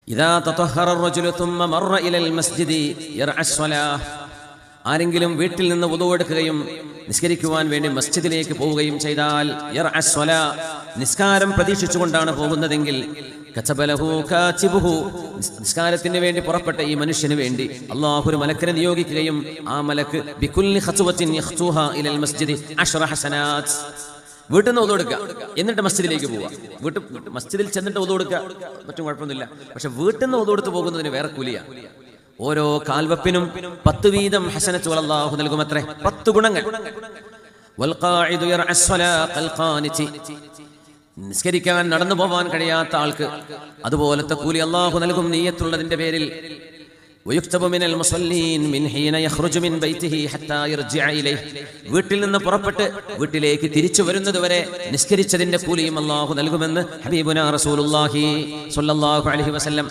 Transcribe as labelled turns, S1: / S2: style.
S1: ഇദാ തതഹറ റജുലു തുമ്മ മറ ഇലൽ മസ്ജിദി യർഅ സ്വലാഹ്, ആരെങ്കിലും വീട്ടിൽ നിന്ന് വുദൂ എടുക്കുകയും നിസ്കരിക്കുവാൻ വേണ്ടി മസ്ജിദിലേക്ക് പോവുകയും ചെയ്താൽ യർഅ സ്വലാഹ്, നിസ്കാരം പ്രതീക്ഷിച്ചുകൊണ്ടാണ് പോകുന്നതെങ്കിൽ കതബലഹു കാതിബുഹു, നിസ്കാരത്തിന് വേണ്ടി പുറപ്പെട്ട ഈ മനുഷ്യന് വേണ്ടി അല്ലാഹു ഒരു മലക്കിനെ നിയോഗിക്കുകയും ആ മലക്ക് ബികുല്ലി ഖത്വത്തിൻ യഖ്തുഹാ ഇലൽ മസ്ജിദി 10 ഹസനാത്ത്, വീട്ടിൽ നിന്ന് വുദൂ എടുക്കുക എന്നിട്ട് മസ്ജിദിലേക്ക് പോവുക. മസ്ജിദിൽ ചെന്നിട്ട് വുദൂ എടുക്കുക മറ്റും കുഴപ്പമൊന്നുമില്ല. പക്ഷെ വീട്ടിൽ നിന്ന് വുദൂ എടുത്ത് പോകുന്നതിന് വേറെ കൂലിയാണ്. ഓരോ കാൽവപ്പിനും 10 വീതം ഹസനത്തുകൾ അല്ലാഹു നൽകുമത്രേ, 10 ഗുണങ്ങൾ. വൽഖാഇദു യർഅ സ്വലാഹ ഖൽഖാനിതി, നിസ്കരിക്കാൻ നടന്നു പോവാൻ കഴിയാത്ത ആൾക്ക് അതുപോലത്തെ കൂലി അല്ലാഹു നൽകും നിയ്യത്തുള്ളതിന്റെ പേരിൽ. വയുക്തബു മിനൽ മുസല്ലീൻ മിൻ ഹീന യഖ്റുജു മിൻ ബൈതിഹി ഹത്താ യർജിഅ ഇലൈഹി, വീട്ടിൽ നിന്ന് പുറപ്പെട്ട് വീട്ടിലേക്ക് തിരിച്ചു വരുന്നതുവരെ നിസ്കരിച്ചതിന്റെ കൂലിയും അല്ലാഹു നൽകുമെന്ന് ഹബീബുനാ റസൂലുള്ളാഹി സ്വല്ലല്ലാഹു അലൈഹി വസല്ലം